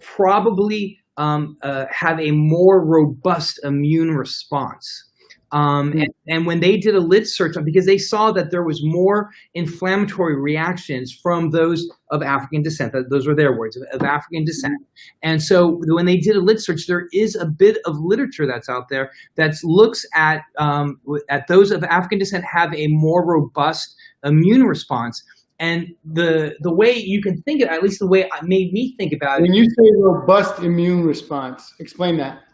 probably have a more robust immune response. And when they did a lid search, because they saw that there was more inflammatory reactions from those of African descent, those were their words, of African descent. And so when they did a lid search, there is a bit of literature that's out there that looks at those of African descent have a more robust immune response. And the way you can think of it, at least the way it made me think about it. When you say robust immune response, explain that.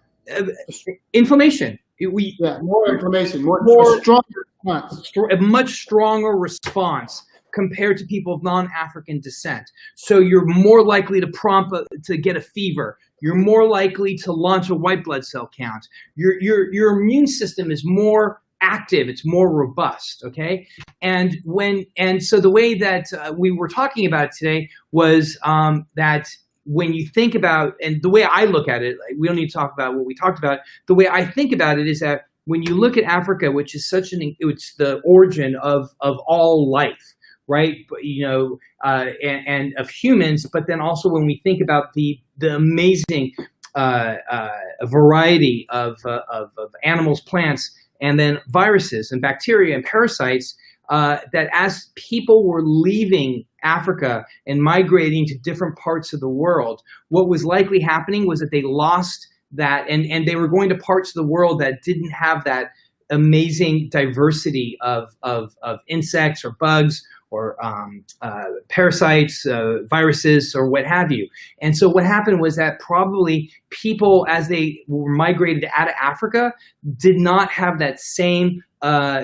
Inflammation. More inflammation, more stronger response. A much stronger response compared to people of non-African descent. So you're more likely to get a fever. You're more likely to launch a white blood cell count. Your immune system is more active. It's more robust. Okay, and so the way that we were talking about it today was that. When you think about, and the way I look at it, we don't need to talk about what we talked about. The way I think about it is that when you look at Africa, which is it's the origin of all life, right? And of humans, but then also when we think about the amazing variety of animals, plants, and then viruses and bacteria and parasites, that as people were leaving Africa and migrating to different parts of the world, what was likely happening was that they lost that, and they were going to parts of the world that didn't have that amazing diversity of insects or bugs or parasites, viruses, or what have you. And so what happened was that probably people, as they were migrated out of Africa, did not have that same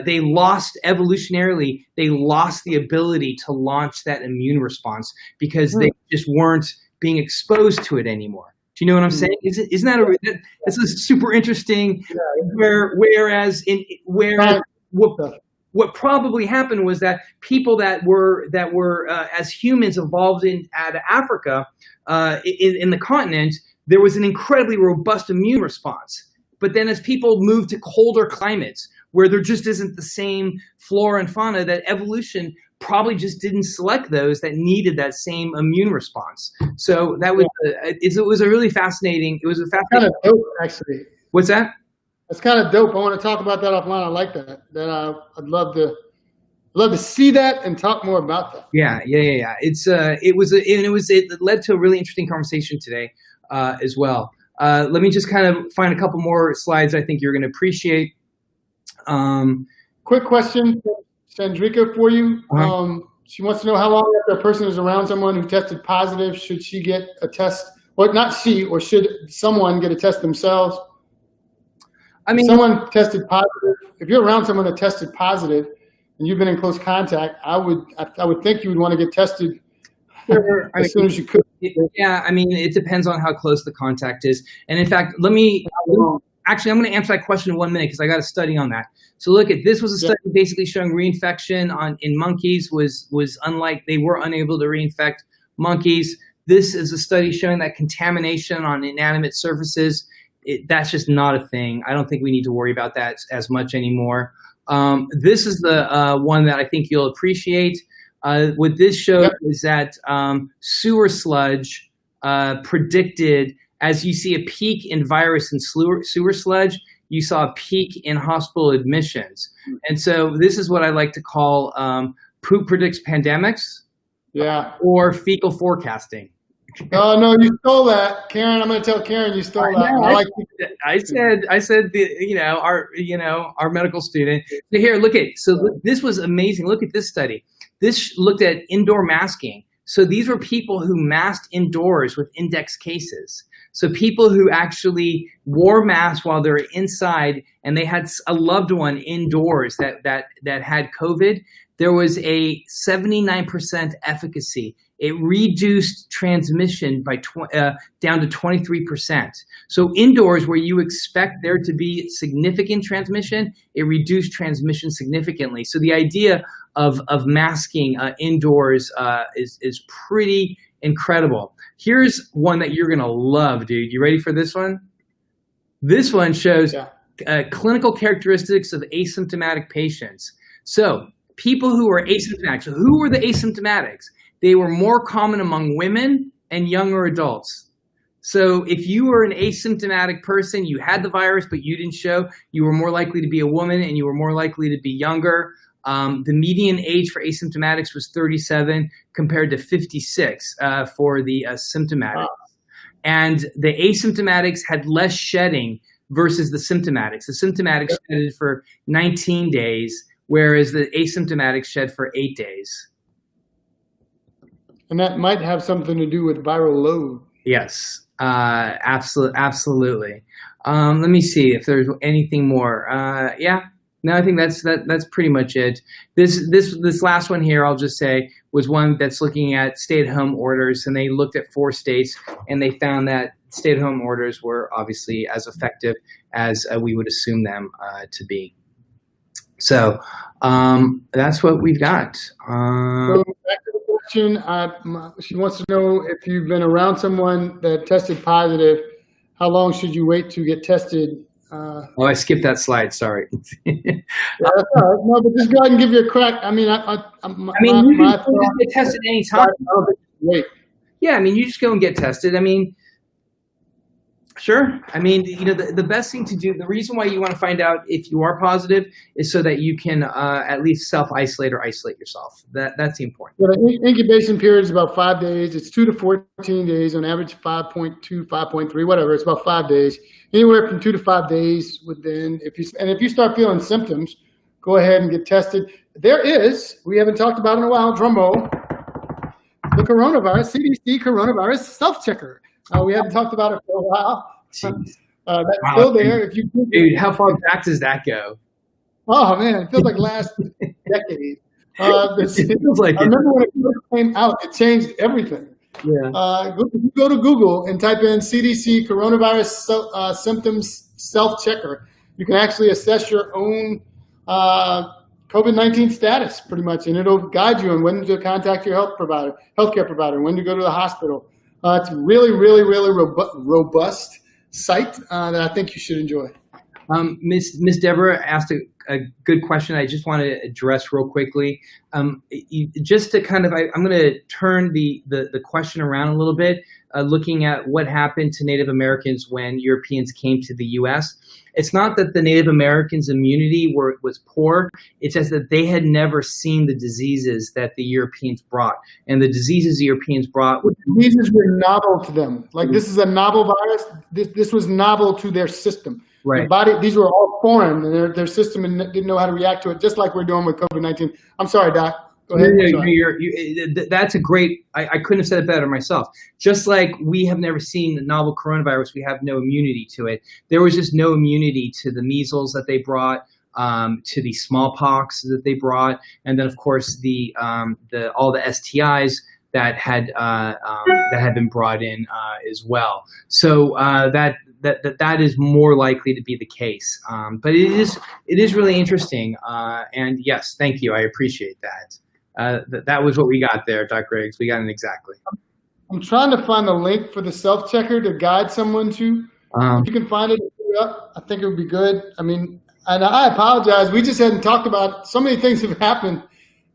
they lost evolutionarily, they lost the ability to launch that immune response because they just weren't being exposed to it anymore. Do you know what I'm saying? Isn't that that's a super interesting, what probably happened was that people that were as humans evolved out of Africa in the continent, there was an incredibly robust immune response. But then as people moved to colder climates, where there just isn't the same flora and fauna, that evolution probably just didn't select those that needed that same immune response. So that was it was a really fascinating. It was a fascinating. Kind of dope, actually. What's that? That's kind of dope. I want to talk about that offline. I like that. I'd love to see that and talk more about that. Yeah. It led to a really interesting conversation today as well. Let me just kind of find a couple more slides I think you're going to appreciate. Quick question, Sandrika, for you. She wants to know how long after a person is around someone who tested positive should she get a test, or not she, or should someone get a test themselves? I mean, someone tested positive. If you're around someone that tested positive and you've been in close contact, I would think you would want to get tested as soon as you could. Yeah, I mean, it depends on how close the contact is. And in fact, actually, I'm going to answer that question in 1 minute because I got a study on that. So look, this was a study basically showing reinfection in monkeys was unlike, they were unable to reinfect monkeys. This is a study showing that contamination on inanimate surfaces, that's just not a thing. I don't think we need to worry about that as much anymore. This is the one that I think you'll appreciate. What this shows is that sewer sludge predicted, as you see a peak in virus and sewer sludge, you saw a peak in hospital admissions. And so this is what I like to call poop predicts pandemics, or fecal forecasting. Oh no, you stole that, Karen. I'm going to tell Karen you stole that. I said our medical student. So here, look at this was amazing. Look at this study. This looked at indoor masking. So these were people who masked indoors with index cases. So people who actually wore masks while they're inside and they had a loved one indoors that had COVID, there was a 79% efficacy. It reduced transmission by down to 23%. So indoors, where you expect there to be significant transmission, it reduced transmission significantly. So the idea of masking indoors is pretty incredible. Here's one that you're gonna love, dude. You ready for this one? This one shows clinical characteristics of asymptomatic patients. So people who are asymptomatic. So who were the asymptomatics? They were more common among women and younger adults. So if you were an asymptomatic person, you had the virus, but you didn't show, you were more likely to be a woman and you were more likely to be younger. The median age for asymptomatics was 37 compared to 56 for the symptomatics. And the asymptomatics had less shedding versus the symptomatics. The symptomatics shedded for 19 days, whereas the asymptomatics shed for 8 days. And that might have something to do with viral load. Yes, absolutely. Let me see if there's anything more. No, I think that's pretty much it. This last one here, I'll just say, was one that's looking at stay-at-home orders, and they looked at 4 states, and they found that stay-at-home orders were obviously as effective as we would assume them to be. So that's what we've got. So back to the question, she wants to know if you've been around someone that tested positive, how long should you wait to get tested? Oh, I skipped that slide. Sorry. Yeah, that's all right. No, but just go ahead and give you a crack. I mean, you can just get tested anytime. Wait. Yeah, I mean, you just go and get tested. I mean, sure. I mean, the best thing to do, the reason why you want to find out if you are positive is so that you can at least self-isolate or isolate yourself. That's the important. Yeah, the incubation period is about 5 days. It's 2 to 14 days, on average 5.2, 5.3, whatever. It's about 5 days. Anywhere from 2 to 5 days within. If you start feeling symptoms, go ahead and get tested. There is, we haven't talked about in a while, drum roll, the coronavirus, CDC coronavirus self-checker. We haven't talked about it for a while. That's still there. If you dude, how far back does that go? Oh man, it feels like last decade. It feels like I remember when it first came out, it changed everything. Yeah. Go to Google and type in CDC coronavirus symptoms self-checker. You can actually assess your own COVID-19 status pretty much, and it'll guide you on when to contact your healthcare provider, when to go to the hospital. It's really, really, really robust site that I think you should enjoy. Miss Deborah asked a good question I just want to address real quickly. Just to kind of, I'm going to turn the question around a little bit, looking at what happened to Native Americans when Europeans came to the U.S. It's not that the Native Americans' immunity was poor. It's just that they had never seen the diseases that the Europeans brought. And the diseases the Europeans brought. Diseases were novel to them. Like, this is a novel virus. This was novel to their system. Right. These were all foreign, and their system didn't know how to react to it, just like we're doing with COVID-19. I'm sorry, Doc. Go ahead. That's a great. I couldn't have said it better myself. Just like we have never seen the novel coronavirus, we have no immunity to it. There was just no immunity to the measles that they brought, to the smallpox that they brought, and then of course all the STIs that had been brought in as well. So that is more likely to be the case. But it is really interesting. And yes, thank you. I appreciate that. That was what we got there, Dr. Riggs. We got it exactly. I'm trying to find the link for the self-checker to guide someone to. If you can find it, I think it would be good. I mean, and I apologize. We just hadn't talked about, so many things have happened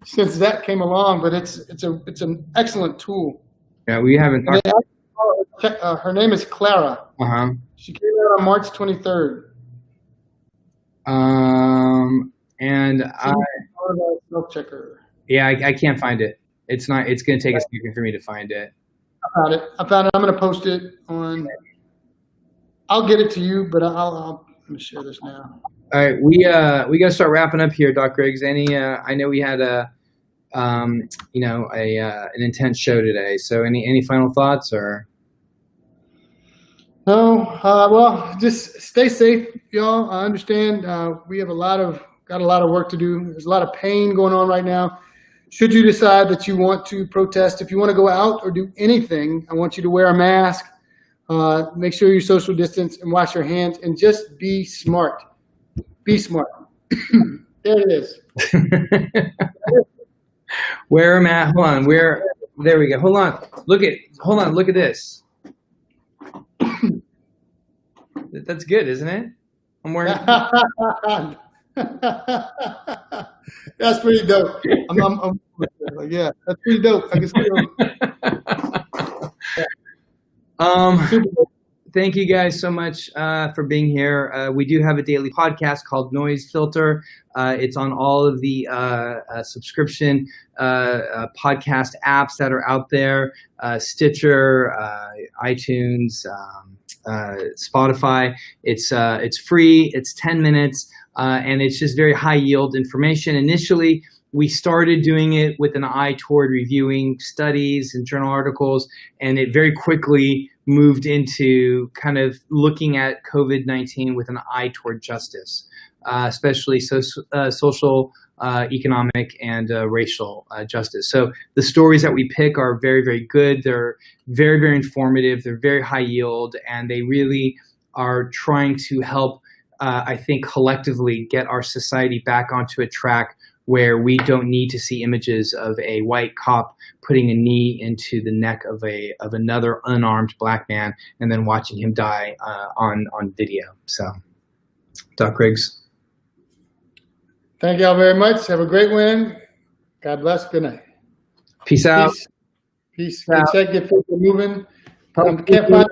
since that came along, but it's an excellent tool. Yeah, we haven't talked. Her name is Clara. She came out on March 23rd. And self-checker. Yeah, I can't find it. It's going to take a second for me to find it. I found it. I'm going to post it on. I'll get it to you, but I'm going to share this now. All right, we got to start wrapping up here, Doc Riggs. I know we had an intense show today. So any final thoughts or? No. Well, just stay safe, y'all. I understand. We have got a lot of work to do. There's a lot of pain going on right now. Should you decide that you want to protest, if you want to go out or do anything, I want you to wear a mask, make sure you social distance and wash your hands, and just be smart. Be smart. There it is. Wear a mask. Hold on. There we go. Hold on. Look at this. That's good, isn't it? I'm wearing. That's pretty dope. Yeah, that's pretty dope. I can see Thank you guys so much for being here. We do have a daily podcast called NoiseFilter. It's on all of the subscription podcast apps that are out there: Stitcher, iTunes, Spotify. It's free. It's 10 minutes. And it's just very high yield information. Initially, we started doing it with an eye toward reviewing studies and journal articles, and it very quickly moved into kind of looking at COVID-19 with an eye toward justice, especially social, economic, and racial justice. So the stories that we pick are very, very good. They're very, very informative. They're very high yield, and they really are trying to help I think collectively get our society back onto a track where we don't need to see images of a white cop putting a knee into the neck of another unarmed black man and then watching him die on video. So, Doc Riggs. Thank y'all very much. Have a great win. God bless. Good night. Peace out. Peace. Check, get people moving. Can't find